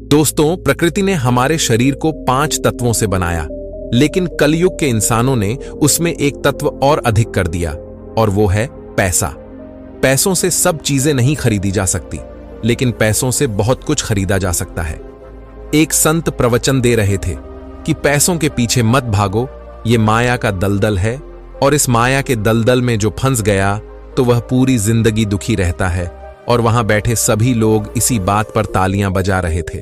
दोस्तों, प्रकृति ने हमारे शरीर को 5 तत्वों से बनाया, लेकिन कलयुग के इंसानों ने उसमें एक तत्व और अधिक कर दिया, और वो है पैसा। पैसों से सब चीजें नहीं खरीदी जा सकती, लेकिन पैसों से बहुत कुछ खरीदा जा सकता है। एक संत प्रवचन दे रहे थे कि पैसों के पीछे मत भागो, ये माया का दलदल है, और इस माया के दलदल में जो फंस गया तो वह पूरी जिंदगी दुखी रहता है। और वहां बैठे सभी लोग इसी बात पर तालियां बजा रहे थे।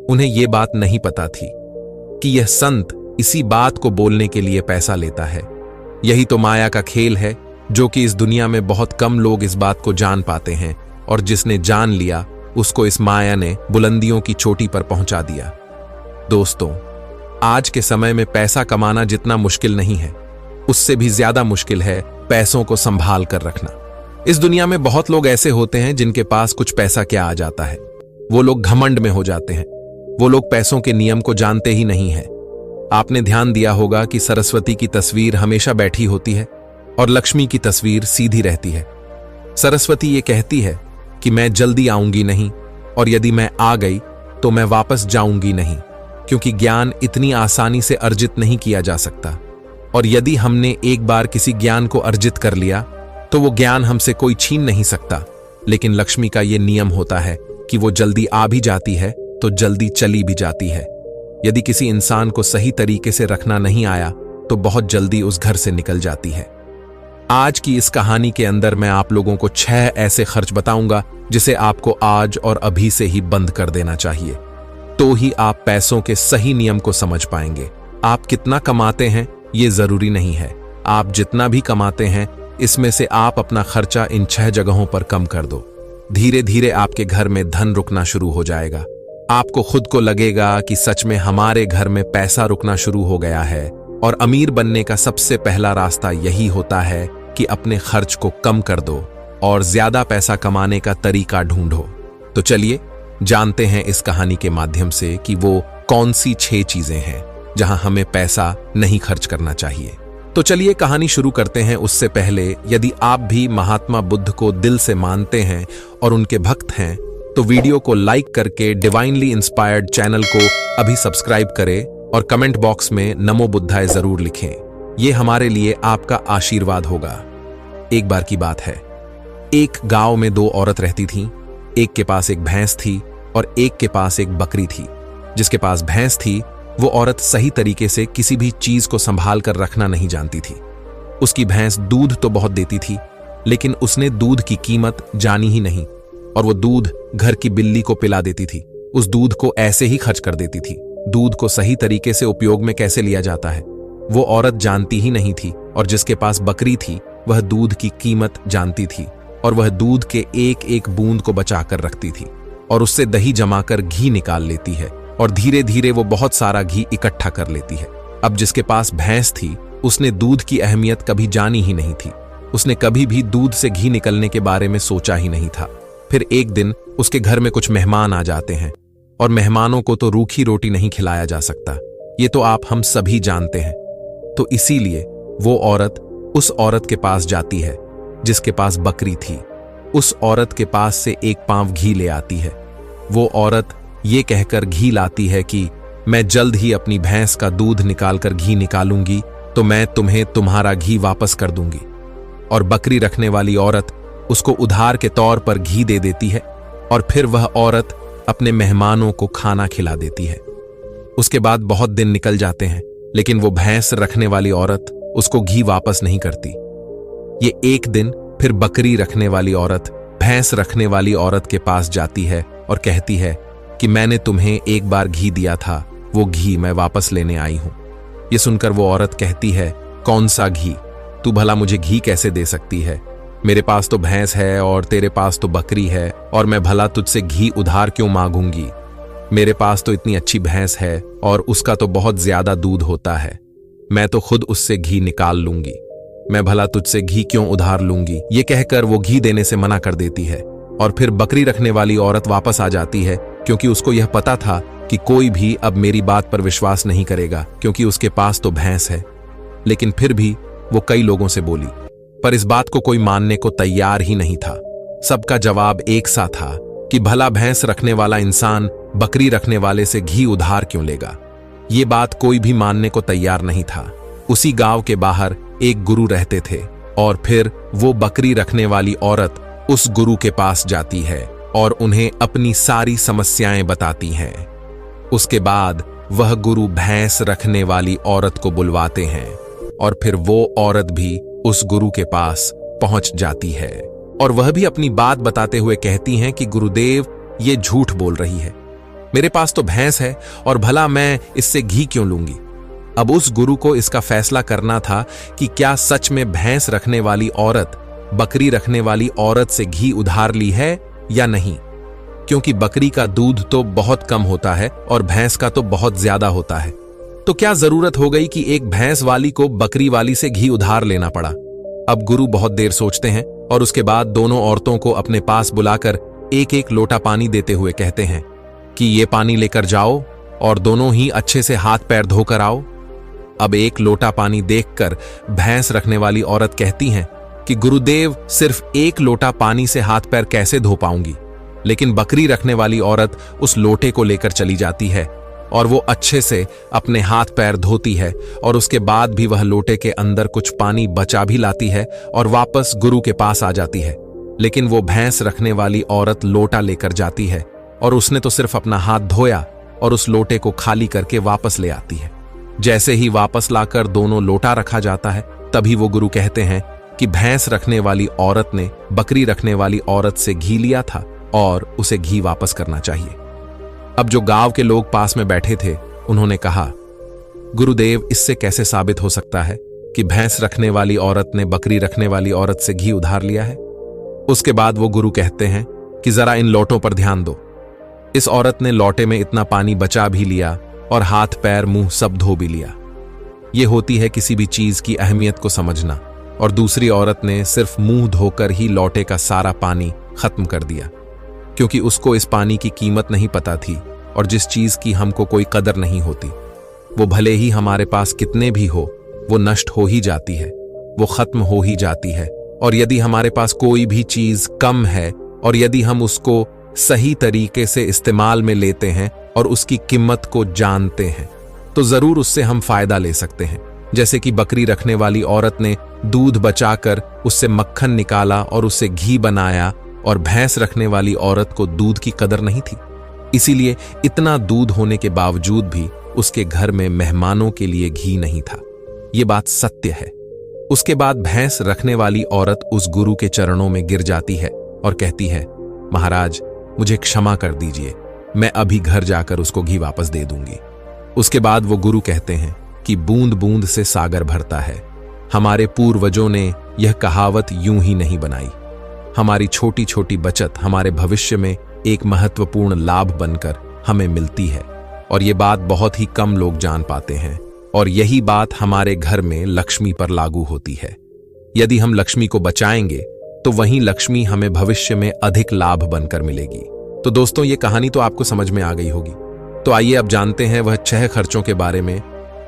उन्हें यह बात नहीं पता थी कि यह संत इसी बात को बोलने के लिए पैसा लेता है। यही तो माया का खेल है, जो कि इस दुनिया में बहुत कम लोग इस बात को जान पाते हैं, और जिसने जान लिया उसको इस माया ने बुलंदियों की चोटी पर पहुंचा दिया। दोस्तों, आज के समय में पैसा कमाना जितना मुश्किल नहीं है, उससे भी ज्यादा मुश्किल है पैसों को संभाल कर रखना। इस दुनिया में बहुत लोग ऐसे होते हैं जिनके पास कुछ पैसा क्या आ जाता है, वो लोग घमंड में हो जाते हैं। वो लोग पैसों के नियम को जानते ही नहीं है। आपने ध्यान दिया होगा कि सरस्वती की तस्वीर हमेशा बैठी होती है और लक्ष्मी की तस्वीर सीधी रहती है। सरस्वती ये कहती है कि मैं जल्दी आऊंगी नहीं, और यदि मैं आ गई तो मैं वापस जाऊंगी नहीं, क्योंकि ज्ञान इतनी आसानी से अर्जित नहीं किया जा सकता। और यदि हमने एक बार किसी ज्ञान को अर्जित कर लिया तो वो ज्ञान हमसे कोई छीन नहीं सकता। लेकिन लक्ष्मी का ये नियम होता है कि वो जल्दी आ भी जाती है तो जल्दी चली भी जाती है। यदि किसी इंसान को सही तरीके से रखना नहीं आया तो बहुत जल्दी उस घर से निकल जाती है। आज की इस कहानी के अंदर मैं आप लोगों को 6 ऐसे खर्च बताऊंगा जिसे आपको आज और अभी से ही बंद कर देना चाहिए, तो ही आप पैसों के सही नियम को समझ पाएंगे। आप कितना कमाते हैं ये जरूरी नहीं है, आप जितना भी कमाते हैं इसमें से आप अपना खर्चा इन 6 जगहों पर कम कर दो। धीरे धीरे आपके घर में धन रुकना शुरू हो जाएगा। आपको खुद को लगेगा कि सच में हमारे घर में पैसा रुकना शुरू हो गया है। और अमीर बनने का सबसे पहला रास्ता यही होता है कि अपने खर्च को कम कर दो और ज्यादा पैसा कमाने का तरीका ढूंढो। तो चलिए जानते हैं इस कहानी के माध्यम से कि वो कौन सी 6 चीजें हैं जहां हमें पैसा नहीं खर्च करना चाहिए। तो चलिए कहानी शुरू करते हैं। उससे पहले यदि आप भी महात्मा बुद्ध को दिल से मानते हैं और उनके भक्त हैं तो वीडियो को लाइक करके डिवाइनली इंस्पायर्ड चैनल को अभी सब्सक्राइब करें और कमेंट बॉक्स में नमो बुद्धाय जरूर लिखें। ये हमारे लिए आपका आशीर्वाद होगा। एक बार की बात है, एक गांव में 2 औरत रहती थीं। एक के पास एक भैंस थी और एक के पास एक बकरी थी। जिसके पास भैंस थी वो औरत सही तरीके से किसी भी चीज को संभाल कर रखना नहीं जानती थी। उसकी भैंस दूध तो बहुत देती थी, लेकिन उसने दूध की कीमत जानी ही नहीं, और वो दूध घर की बिल्ली को पिला देती थी। उस दूध को ऐसे ही खर्च कर देती थी। दूध को सही तरीके से उपयोग में कैसे लिया जाता है वो औरत जानती ही नहीं थी। और जिसके पास बकरी थी वह दूध की कीमत जानती थी, और वह दूध के एक एक बूंद को बचाकर रखती थी, और उससे दही जमाकर घी निकाल लेती है, और धीरे धीरे वो बहुत सारा घी इकट्ठा कर लेती है। अब जिसके पास भैंस थी उसने दूध की अहमियत कभी जानी ही नहीं थी। उसने कभी भी दूध से घी निकलने के बारे में सोचा ही नहीं था। फिर एक दिन उसके घर में कुछ मेहमान आ जाते हैं, और मेहमानों को तो रूखी रोटी नहीं खिलाया जा सकता, ये तो आप हम सभी जानते हैं। तो इसीलिए वो औरत उस औरत के पास जाती है जिसके पास बकरी थी। उस औरत के पास से 1 पाव घी ले आती है। वो औरत ये कहकर घी लाती है कि मैं जल्द ही अपनी भैंस का दूध निकालकर घी निकालूंगी तो मैं तुम्हें तुम्हारा घी वापस कर दूंगी। और बकरी रखने वाली औरत उसको उधार के तौर पर घी दे देती है, और फिर वह औरत अपने मेहमानों को खाना खिला देती है। उसके बाद बहुत दिन निकल जाते हैं, लेकिन वो भैंस रखने वाली औरत उसको घी वापस नहीं करती। ये एक दिन फिर बकरी रखने वाली औरत भैंस रखने वाली औरत के पास जाती है और कहती है कि मैंने तुम्हें एक बार घी दिया था, वो घी मैं वापस लेने आई हूं। ये सुनकर वो औरत कहती है, कौन सा घी? तू भला मुझे घी कैसे दे सकती है? मेरे पास तो भैंस है और तेरे पास तो बकरी है, और मैं भला तुझसे घी उधार क्यों मांगूंगी? मेरे पास तो इतनी अच्छी भैंस है और उसका तो बहुत ज्यादा दूध होता है, मैं तो खुद उससे घी निकाल लूंगी, मैं भला तुझसे घी क्यों उधार लूंगी? ये कहकर वो घी देने से मना कर देती है। और फिर बकरी रखने वाली औरत वापस आ जाती है, क्योंकि उसको यह पता था कि कोई भी अब मेरी बात पर विश्वास नहीं करेगा, क्योंकि उसके पास तो भैंस है। लेकिन फिर भी वो कई लोगों से बोली, पर इस बात को कोई मानने को तैयार ही नहीं था। सबका जवाब एक सा था कि भला भैंस रखने वाला इंसान बकरी रखने वाले से घी उधार क्यों लेगा? ये बात कोई भी मानने को तैयार नहीं था। उसी गांव के बाहर एक गुरु रहते थे और फिर वो बकरी रखने वाली औरत उस गुरु के पास जाती है और उन्हें अपनी सारी समस्याएं बताती हैं। उसके बाद वह गुरु भैंस रखने वाली औरत को बुलवाते हैं और फिर वो औरत भी उस गुरु के पास पहुंच जाती है और वह भी अपनी बात बताते हुए कहती हैं कि गुरुदेव, ये झूठ बोल रही है, मेरे पास तो भैंस है और भला मैं इससे घी क्यों लूंगी? अब उस गुरु को इसका फैसला करना था कि क्या सच में भैंस रखने वाली औरत बकरी रखने वाली औरत से घी उधार ली है या नहीं, क्योंकि बकरी का दूध तो बहुत कम होता है और भैंस का तो बहुत ज्यादा होता है। तो क्या जरूरत हो गई कि एक भैंस वाली को बकरी वाली से घी उधार लेना पड़ा? अब गुरु बहुत देर सोचते हैं और उसके बाद दोनों औरतों को अपने पास बुलाकर एक एक लोटा पानी देते हुए कहते हैं कि ये पानी लेकर जाओ और दोनों ही अच्छे से हाथ पैर धोकर आओ। अब एक लोटा पानी देखकर भैंस रखने वाली औरत कहती हैं कि गुरुदेव, सिर्फ एक लोटा पानी से हाथ पैर कैसे धो पाऊंगी? लेकिन बकरी रखने वाली औरत उस लोटे को लेकर चली जाती है और वो अच्छे से अपने हाथ पैर धोती है और उसके बाद भी वह लोटे के अंदर कुछ पानी बचा भी लाती है और वापस गुरु के पास आ जाती है। लेकिन वो भैंस रखने वाली औरत लोटा लेकर जाती है और उसने तो सिर्फ अपना हाथ धोया और उस लोटे को खाली करके वापस ले आती है। जैसे ही वापस लाकर दोनों लोटा रखा जाता है, तभी वो गुरु कहते हैं कि भैंस रखने वाली औरत ने बकरी रखने वाली औरत से घी लिया था और उसे घी वापस करना चाहिए। अब जो गांव के लोग पास में बैठे थे, उन्होंने कहा, गुरुदेव, इससे कैसे साबित हो सकता है कि भैंस रखने वाली औरत ने बकरी रखने वाली औरत से घी उधार लिया है? उसके बाद वो गुरु कहते हैं कि जरा इन लोटों पर ध्यान दो। इस औरत ने लोटे में इतना पानी बचा भी लिया और हाथ पैर मुंह सब धो भी लिया। ये होती है किसी भी चीज की अहमियत को समझना। और दूसरी औरत ने सिर्फ मुंह धोकर ही लोटे का सारा पानी खत्म कर दिया, क्योंकि उसको इस पानी की कीमत नहीं पता थी और जिस चीज की हमको कोई कदर नहीं होती, वो भले ही हमारे पास कितने भी हो, वो नष्ट हो ही जाती है, वो खत्म हो ही जाती है। और यदि हमारे पास कोई भी चीज कम है और यदि हम उसको सही तरीके से इस्तेमाल में लेते हैं और उसकी कीमत को जानते हैं, तो जरूर उससे हम फायदा ले सकते हैं। जैसे कि बकरी रखने वाली औरत ने दूध बचाकर उससे मक्खन निकाला और उससे घी बनाया, और भैंस रखने वाली औरत को दूध की कदर नहीं थी, इसीलिए इतना दूध होने के बावजूद भी उसके घर में मेहमानों के लिए घी नहीं था। ये बात सत्य है। उसके बाद भैंस रखने वाली औरत उस गुरु के चरणों में गिर जाती है और कहती है, महाराज, मुझे क्षमा कर दीजिए, मैं अभी घर जाकर उसको घी वापस दे दूंगी। उसके बाद वो गुरु कहते हैं कि बूंद बूंद से सागर भरता है। हमारे पूर्वजों ने यह कहावत यूं ही नहीं बनाई। हमारी छोटी छोटी बचत हमारे भविष्य में एक महत्वपूर्ण लाभ बनकर हमें मिलती है, और ये बात बहुत ही कम लोग जान पाते हैं। और यही बात हमारे घर में लक्ष्मी पर लागू होती है। यदि हम लक्ष्मी को बचाएंगे तो वहीं लक्ष्मी हमें भविष्य में अधिक लाभ बनकर मिलेगी। तो दोस्तों, ये कहानी तो आपको समझ में आ गई होगी। तो आइए अब जानते हैं वह 6 खर्चों के बारे में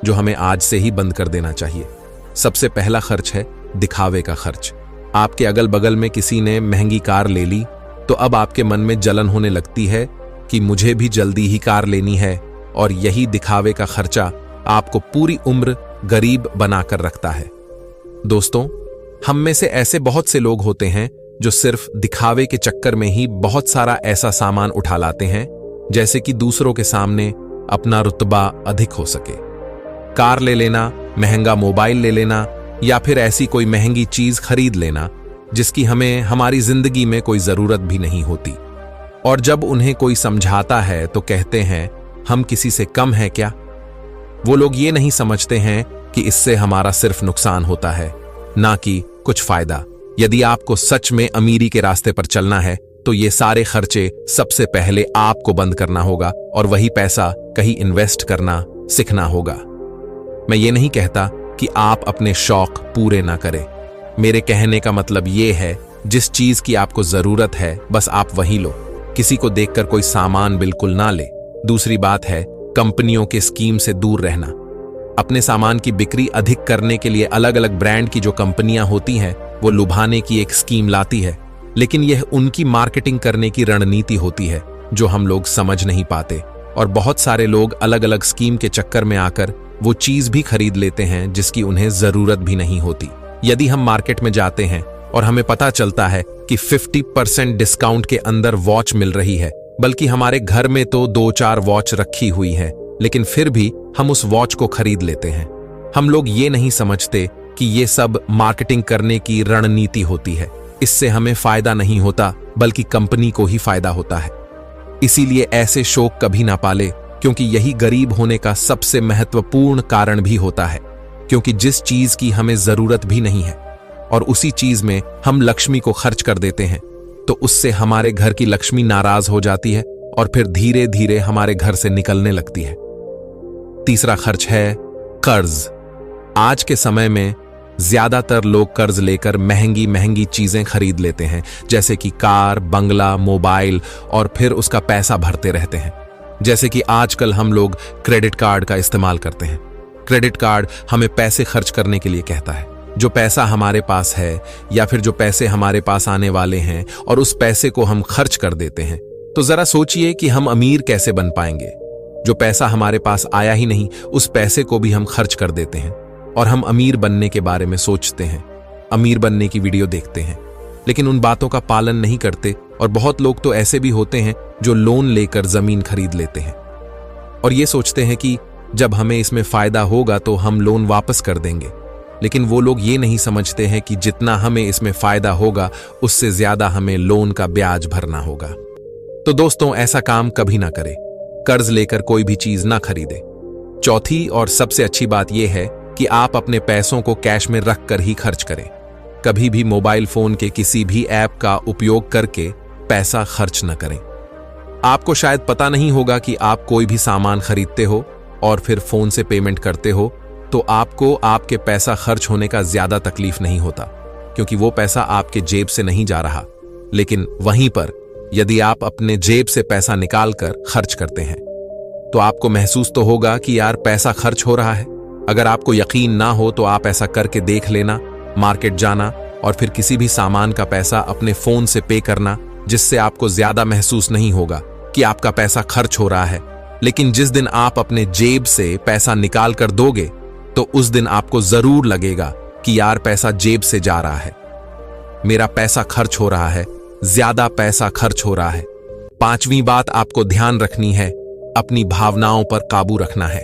जो हमें आज से ही बंद कर देना चाहिए। सबसे पहला खर्च है दिखावे का खर्च। आपके अगल बगल में किसी ने महंगी कार ले ली तो अब आपके मन में जलन होने लगती है कि मुझे भी जल्दी ही कार लेनी है, और यही दिखावे का खर्चा आपको पूरी उम्र गरीब बनाकर रखता है। दोस्तों, हम में से ऐसे बहुत से लोग होते हैं जो सिर्फ दिखावे के चक्कर में ही बहुत सारा ऐसा सामान उठा लाते हैं, जैसे कि दूसरों के सामने अपना रुतबा अधिक हो सके। कार ले लेना, महंगा मोबाइल ले लेना, या फिर ऐसी कोई महंगी चीज खरीद लेना जिसकी हमें हमारी जिंदगी में कोई जरूरत भी नहीं होती। और जब उन्हें कोई समझाता है तो कहते हैं, हम किसी से कम हैं क्या? वो लोग ये नहीं समझते हैं कि इससे हमारा सिर्फ नुकसान होता है, ना कि कुछ फायदा। यदि आपको सच में अमीरी के रास्ते पर चलना है तो ये सारे खर्चे सबसे पहले आपको बंद करना होगा और वही पैसा कहीं इन्वेस्ट करना सीखना होगा। मैं ये नहीं कहता कि आप अपने शौक पूरे ना करें। मेरे कहने का मतलब ये है, जिस चीज की आपको जरूरत है बस आप वही लो। किसी को देखकर कोई सामान बिल्कुल ना ले। दूसरी बात है कंपनियों के स्कीम से दूर रहना। अपने सामान की बिक्री अधिक करने के लिए अलग अलग ब्रांड की जो कंपनियां होती हैं वो लुभाने की एक स्कीम लाती है, लेकिन यह उनकी मार्केटिंग करने की रणनीति होती है। जो हम लोग समझ नहीं पाते, और बहुत सारे लोग अलग अलग स्कीम के चक्कर में आकर वो चीज भी खरीद लेते हैं जिसकी उन्हें जरूरत भी नहीं होती। यदि हम मार्केट में जाते हैं और हमें पता चलता है कि 50% डिस्काउंट के अंदर वॉच मिल रही है, बल्कि हमारे घर में तो 2-4 वॉच रखी हुई है, लेकिन फिर भी हम उस वॉच को खरीद लेते हैं। हम लोग ये नहीं समझते कि ये सब मार्केटिंग करने की रणनीति होती है। इससे हमें फायदा नहीं होता, बल्कि कंपनी को ही फायदा होता है। इसीलिए ऐसे शौक कभी ना पाले, क्योंकि यही गरीब होने का सबसे महत्वपूर्ण कारण भी होता है। क्योंकि जिस चीज की हमें जरूरत भी नहीं है और उसी चीज में हम लक्ष्मी को खर्च कर देते हैं, तो उससे हमारे घर की लक्ष्मी नाराज हो जाती है और फिर धीरे धीरे हमारे घर से निकलने लगती है। तीसरा खर्च है कर्ज। आज के समय में ज्यादातर लोग कर्ज लेकर महंगी महंगी चीजें खरीद लेते हैं, जैसे कि कार, बंगला, मोबाइल, और फिर उसका पैसा भरते रहते हैं। जैसे कि आजकल हम लोग क्रेडिट कार्ड का इस्तेमाल करते हैं। क्रेडिट कार्ड हमें पैसे खर्च करने के लिए कहता है। जो पैसा हमारे पास है या फिर जो पैसे हमारे पास आने वाले हैं और उस पैसे को हम खर्च कर देते हैं, तो जरा सोचिए कि हम अमीर कैसे बन पाएंगे। जो पैसा हमारे पास आया ही नहीं, उस पैसे को भी हम खर्च कर देते हैं और हम अमीर बनने के बारे में सोचते हैं, अमीर बनने की वीडियो देखते हैं, लेकिन उन बातों का पालन नहीं करते। और बहुत लोग तो ऐसे भी होते हैं जो लोन लेकर जमीन खरीद लेते हैं और ये सोचते हैं कि जब हमें इसमें फायदा होगा तो हम लोन वापस कर देंगे। लेकिन वो लोग ये नहीं समझते हैं कि जितना हमें इसमें फायदा होगा, उससे ज्यादा हमें लोन का ब्याज भरना होगा। तो दोस्तों, ऐसा काम कभी ना करें। कर्ज लेकर कोई भी चीज ना खरीदे। चौथी और सबसे अच्छी बात यह है कि आप अपने पैसों को कैश में रख कर ही खर्च करें। कभी भी मोबाइल फोन के किसी भी ऐप का उपयोग करके पैसा खर्च न करें। आपको शायद पता नहीं होगा कि आप कोई भी सामान खरीदते हो और फिर फोन से पेमेंट करते हो, तो आपको आपके पैसा खर्च होने का ज्यादा तकलीफ नहीं होता, क्योंकि वो पैसा आपके जेब से नहीं जा रहा। लेकिन वहीं पर यदि आप अपने जेब से पैसा निकाल कर खर्च करते हैं, तो आपको महसूस तो होगा कि यार पैसा खर्च हो रहा है। अगर आपको यकीन ना हो तो आप ऐसा करके देख लेना, मार्केट जाना और फिर किसी भी सामान का पैसा अपने फोन से पे करना, जिससे आपको ज्यादा महसूस नहीं होगा कि आपका पैसा खर्च हो रहा है। लेकिन जिस दिन आप अपने जेब से पैसा निकाल कर दोगे, तो उस दिन आपको जरूर लगेगा कि यार पैसा जेब से जा रहा है, मेरा पैसा खर्च हो रहा है, ज्यादा पैसा खर्च हो रहा है। पांचवी बात आपको ध्यान रखनी है, अपनी भावनाओं पर काबू रखना है।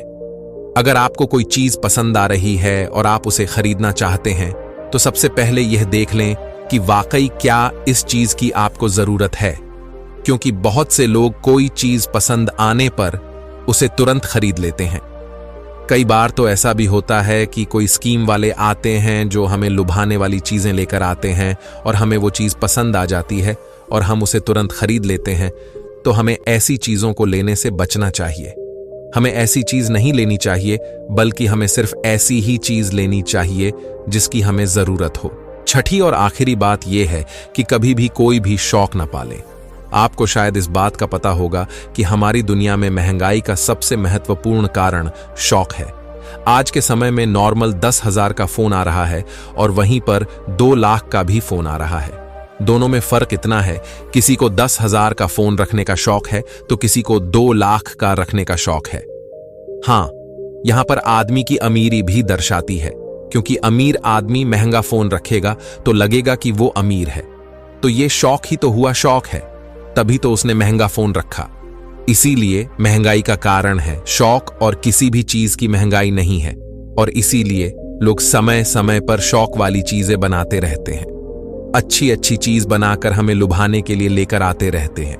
अगर आपको कोई चीज पसंद आ रही है और आप उसे खरीदना चाहते हैं, तो सबसे पहले यह देख लें कि वाकई क्या इस चीज की आपको जरूरत है। क्योंकि बहुत से लोग कोई चीज पसंद आने पर उसे तुरंत खरीद लेते हैं। कई बार तो ऐसा भी होता है कि कोई स्कीम वाले आते हैं जो हमें लुभाने वाली चीजें लेकर आते हैं और हमें वो चीज पसंद आ जाती है और हम उसे तुरंत खरीद लेते हैं। तो हमें ऐसी चीजों को लेने से बचना चाहिए। हमें ऐसी चीज नहीं लेनी चाहिए, बल्कि हमें सिर्फ ऐसी ही चीज लेनी चाहिए जिसकी हमें जरूरत हो। छठी और आखिरी बात यह है कि कभी भी कोई भी शौक न पालें। आपको शायद इस बात का पता होगा कि हमारी दुनिया में महंगाई का सबसे महत्वपूर्ण कारण शौक है। आज के समय में नॉर्मल 10,000 का फोन आ रहा है और वहीं पर 2 लाख का भी फोन आ रहा है। दोनों में फर्क इतना है, किसी को 10,000 का फोन रखने का शौक है तो किसी को 2 लाख का रखने का शौक है। हाँ, यहां पर आदमी की अमीरी भी दर्शाती है, क्योंकि अमीर आदमी महंगा फोन रखेगा तो लगेगा कि वो अमीर है, तो ये शौक ही तो हुआ शौक है, तभी तो उसने महंगा फोन रखा। इसीलिए महंगाई का कारण है शौक, और किसी भी चीज की महंगाई नहीं है। और इसीलिए लोग समय समय पर शौक वाली चीजें बनाते रहते हैं। अच्छी अच्छी चीज बनाकर हमें लुभाने के लिए लेकर आते रहते हैं,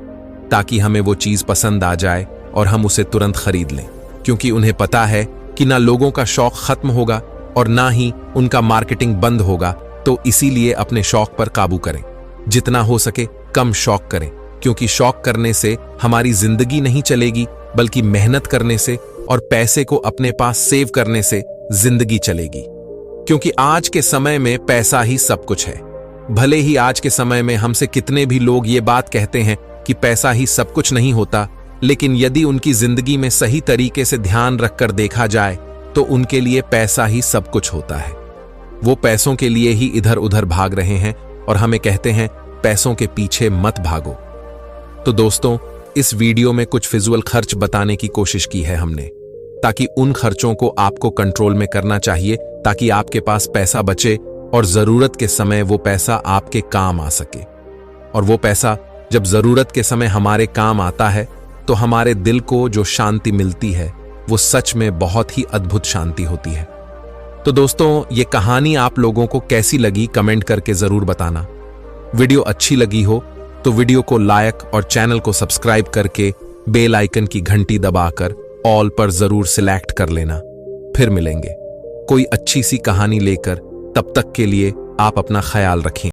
ताकि हमें वो चीज पसंद आ जाए और हम उसे तुरंत खरीद लें। क्योंकि उन्हें पता है कि ना लोगों का शौक खत्म होगा और ना ही उनका मार्केटिंग बंद होगा, तो इसीलिए अपने शौक पर काबू करें। जितना हो सके कम शौक करें, क्योंकि शौक करने से हमारी जिंदगी नहीं चलेगी, बल्कि मेहनत करने से और पैसे को अपने पास सेव करने से जिंदगी चलेगी। क्योंकि आज के समय में पैसा ही सब कुछ है। भले ही आज के समय में हमसे कितने भी लोग ये बात कहते हैं कि पैसा ही सब कुछ नहीं होता, लेकिन यदि उनकी जिंदगी में सही तरीके से ध्यान रखकर देखा जाए तो उनके लिए पैसा ही सब कुछ होता है। वो पैसों के लिए ही इधर उधर भाग रहे हैं और हमें कहते हैं पैसों के पीछे मत भागो। तो दोस्तों, इस वीडियो में कुछ फिजूल खर्च बताने की कोशिश की है हमने, ताकि उन खर्चों को आपको कंट्रोल में करना चाहिए, ताकि आपके पास पैसा बचे और जरूरत के समय वो पैसा आपके काम आ सके। और वो पैसा जब जरूरत के समय हमारे काम आता है तो हमारे दिल को जो शांति मिलती है वो सच में बहुत ही अद्भुत शांति होती है। तो दोस्तों, ये कहानी आप लोगों को कैसी लगी कमेंट करके जरूर बताना। वीडियो अच्छी लगी हो तो वीडियो को लाइक और चैनल को सब्सक्राइब करके बेल आइकन की घंटी दबाकर ऑल पर जरूर सिलेक्ट कर लेना। फिर मिलेंगे कोई अच्छी सी कहानी लेकर, तब तक के लिए आप अपना ख्याल रखें।